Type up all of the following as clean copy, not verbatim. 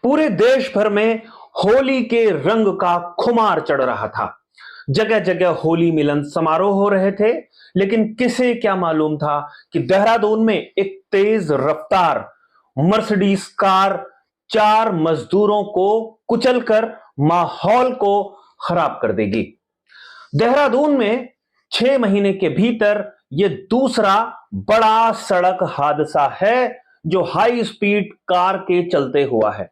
पूरे देश भर में होली के रंग का खुमार चढ़ रहा था। जगह जगह होली मिलन समारोह हो रहे थे, लेकिन किसे क्या मालूम था कि देहरादून में एक तेज रफ्तार मर्सिडीज कार चार मजदूरों को कुचलकर माहौल को खराब कर देगी। देहरादून में 6 महीने के भीतर यह दूसरा बड़ा सड़क हादसा है जो हाई स्पीड कार के चलते हुआ है।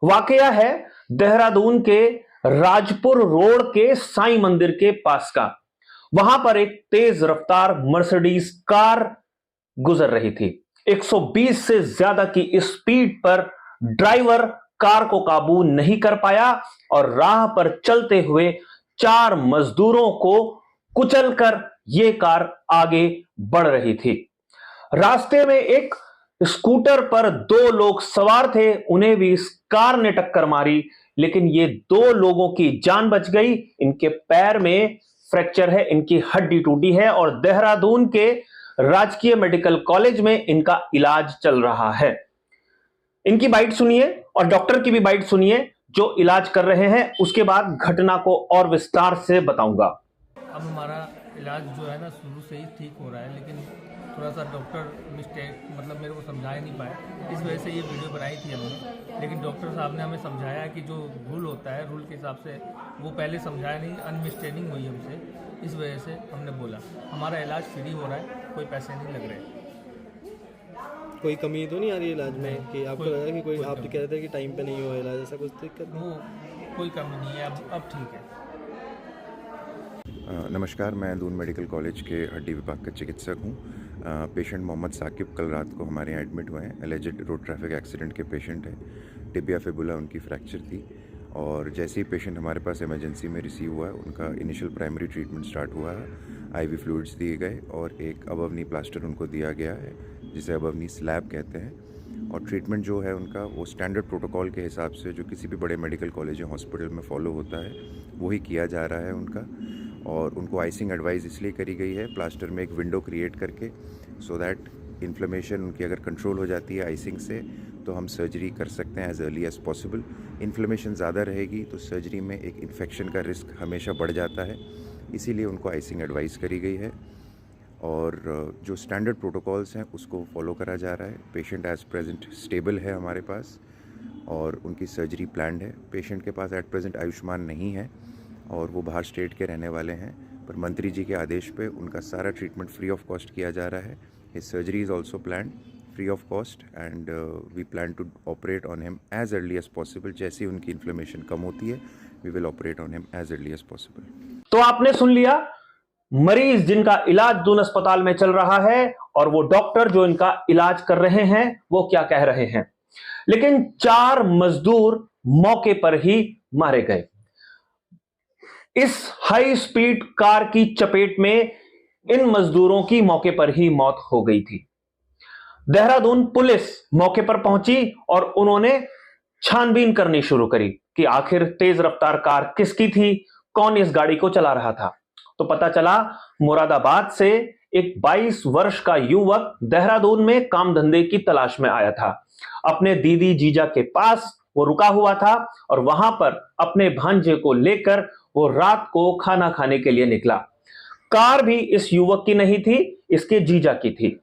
वाकया है देहरादून के राजपुर रोड के साईं मंदिर के पास का। वहां पर एक तेज रफ्तार मर्सिडीज कार गुजर रही थी। 120 से ज्यादा की स्पीड पर ड्राइवर कार को काबू नहीं कर पाया और राह पर चलते हुए 4 मजदूरों को कुचलकर यह कार आगे बढ़ रही थी। रास्ते में एक स्कूटर पर 2 लोग सवार थे, उन्हें भी इस कार ने टक्कर मारी, लेकिन ये 2 लोगों की जान बच गई। इनके पैर में फ्रैक्चर है, इनकी हड्डी टूटी है और देहरादून के राजकीय मेडिकल कॉलेज में इनका इलाज चल रहा है। इनकी बाइट सुनिए और डॉक्टर की भी बाइट सुनिए जो इलाज कर रहे हैं, उसके बाद घटना को और विस्तार से बताऊंगा। अब हमारा इलाज जो है ना शुरू से ही ठीक हो रहा है, लेकिन थोड़ा सा डॉक्टर मिस्टेक मतलब मेरे को समझा नहीं पाए, इस वजह से ये वीडियो बनाई थी हमने। लेकिन डॉक्टर साहब ने हमें समझाया कि जो रूल होता है, रूल के हिसाब से वो पहले समझाया नहीं, अनमिस्टेंडिंग हुई हमसे, इस वजह से हमने बोला हमारा इलाज फ्री हो रहा है, कोई पैसे नहीं लग रहे। कोई कमी तो नहीं आ रही इलाज में कि आपको लगा कि कोई आप कह रहे थे कि टाइम पे नहीं हुआ इलाज, ऐसा कुछ दिक्कत? वो कोई कमी नहीं है, अब ठीक है। नमस्कार, मैं दून मेडिकल कॉलेज के हड्डी विभाग का चिकित्सक हूँ। पेशेंट मोहम्मद साकिब कल रात को हमारे यहाँ एडमिट हुए हैं। एलिजिड रोड ट्रैफिक एक्सीडेंट के पेशेंट है। टिबिया फिबुला उनकी फ्रैक्चर थी और जैसे ही पेशेंट हमारे पास इमरजेंसी में रिसीव हुआ है, उनका इनिशियल प्राइमरी ट्रीटमेंट स्टार्ट हुआ है। आईवी फ्लूइड्स दिए गए और एक अबव नी प्लास्टर उनको दिया गया है, जिसे अबव नी स्लैब कहते हैं। और ट्रीटमेंट जो है उनका वो स्टैंडर्ड प्रोटोकॉल के हिसाब से जो किसी भी बड़े मेडिकल कॉलेज या हॉस्पिटल में फॉलो होता है वही किया जा रहा है उनका। और उनको आइसिंग एडवाइस इसलिए करी गई है प्लास्टर में एक विंडो क्रिएट करके, सो दैट इन्फ्लेमेशन उनकी अगर कंट्रोल हो जाती है आइसिंग से तो हम सर्जरी कर सकते हैं as early as possible. Inflammation ज़्यादा रहेगी तो सर्जरी में एक इन्फेक्शन का रिस्क हमेशा बढ़ जाता है, इसीलिए उनको आइसिंग एडवाइस करी गई है। और जो स्टैंडर्ड प्रोटोकॉल्स हैं उसको फॉलो करा जा रहा है। पेशेंट एज प्रेजेंट स्टेबल है हमारे पास और उनकी सर्जरी प्लान्ड है। पेशेंट के पास एट प्रेजेंट आयुष्मान नहीं है और वो बाहर स्टेट के रहने वाले हैं, पर मंत्री जी के आदेश पे उनका सारा ट्रीटमेंट फ्री ऑफ कॉस्ट किया जा रहा है। His surgery is also planned free of cost and we plan to operate on him as early as possible. जैसे ही उनकी इन्फ्लेमेशन कम होती है we will operate on him as early as possible. तो आपने सुन लिया, मरीज जिनका इलाज दून अस्पताल में चल रहा है और वो डॉक्टर जो इनका इलाज कर रहे हैं वो क्या कह रहे हैं। लेकिन 4 मजदूर मौके पर ही मारे गए। इस हाई स्पीड कार की चपेट में इन मजदूरों की मौके पर ही मौत हो गई थी। देहरादून पुलिस मौके पर पहुंची और उन्होंने छानबीन करनी शुरू करी कि आखिर तेज रफ्तार कार किसकी थी, कौन इस गाड़ी को चला रहा था। तो पता चला मुरादाबाद से एक 22 वर्ष का युवक देहरादून में काम धंधे की तलाश में आया था। अपने दीदी जीजा के पास वो रुका हुआ था और वहां पर अपने भांजे को लेकर वो रात को खाना खाने के लिए निकला। कार भी इस युवक की नहीं थी, इसके जीजा की थी।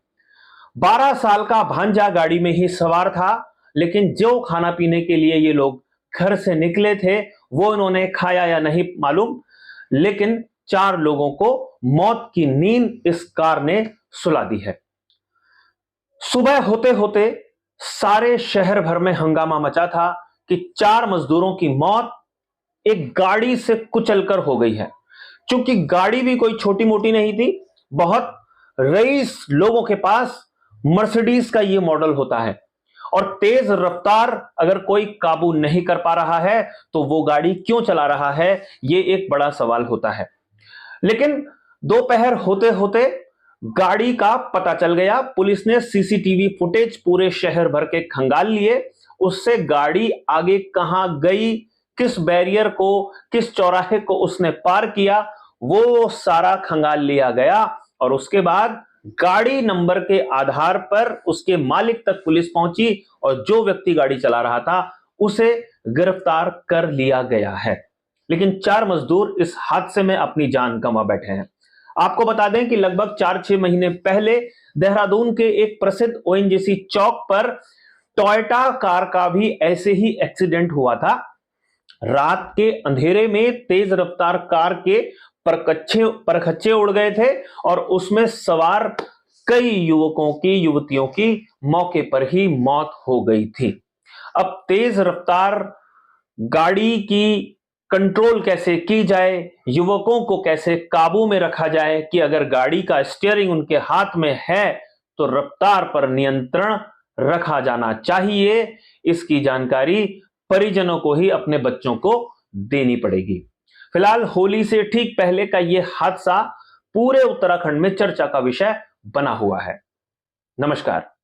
12 साल का भांजा गाड़ी में ही सवार था, लेकिन जो खाना पीने के लिए ये लोग घर से निकले थे वो इन्होंने खाया या नहीं मालूम, लेकिन 4 लोगों को मौत की नींद इस कार ने सुला दी है। सुबह होते होते सारे शहर भर में हंगामा मचा था कि 4 मजदूरों की मौत एक गाड़ी से कुचलकर हो गई है। चूंकि गाड़ी भी कोई छोटी मोटी नहीं थी, बहुत रईस लोगों के पास मर्सिडीज का यह मॉडल होता है और तेज रफ्तार अगर कोई काबू नहीं कर पा रहा है तो वो गाड़ी क्यों चला रहा है, यह एक बड़ा सवाल होता है। लेकिन दोपहर होते होते गाड़ी का पता चल गया। पुलिस ने सीसीटीवी फुटेज पूरे शहर भर के खंगाल लिए, उससे गाड़ी आगे कहां गई, किस बैरियर को, किस चौराहे को उसने पार किया, वो सारा खंगाल लिया गया और उसके बाद गाड़ी नंबर के आधार पर उसके मालिक तक पुलिस पहुंची और जो व्यक्ति गाड़ी चला रहा था उसे गिरफ्तार कर लिया गया है। लेकिन 4 मजदूर इस हादसे में अपनी जान गंवा बैठे हैं। आपको बता दें कि लगभग 4-6 महीने पहले देहरादून के एक प्रसिद्ध ओएनजीसी चौक पर टोयोटा कार का भी ऐसे ही एक्सीडेंट हुआ था। रात के अंधेरे में तेज रफ्तार कार के परखच्चे उड़ गए थे और उसमें सवार कई युवकों की युवतियों की मौके पर ही मौत हो गई थी। अब तेज रफ्तार गाड़ी की कंट्रोल कैसे की जाए, युवकों को कैसे काबू में रखा जाए कि अगर गाड़ी का स्टीयरिंग उनके हाथ में है तो रफ्तार पर नियंत्रण रखा जाना चाहिए, इसकी जानकारी परिजनों को ही अपने बच्चों को देनी पड़ेगी। फिलहाल होली से ठीक पहले का यह हादसा पूरे उत्तराखंड में चर्चा का विषय बना हुआ है। नमस्कार।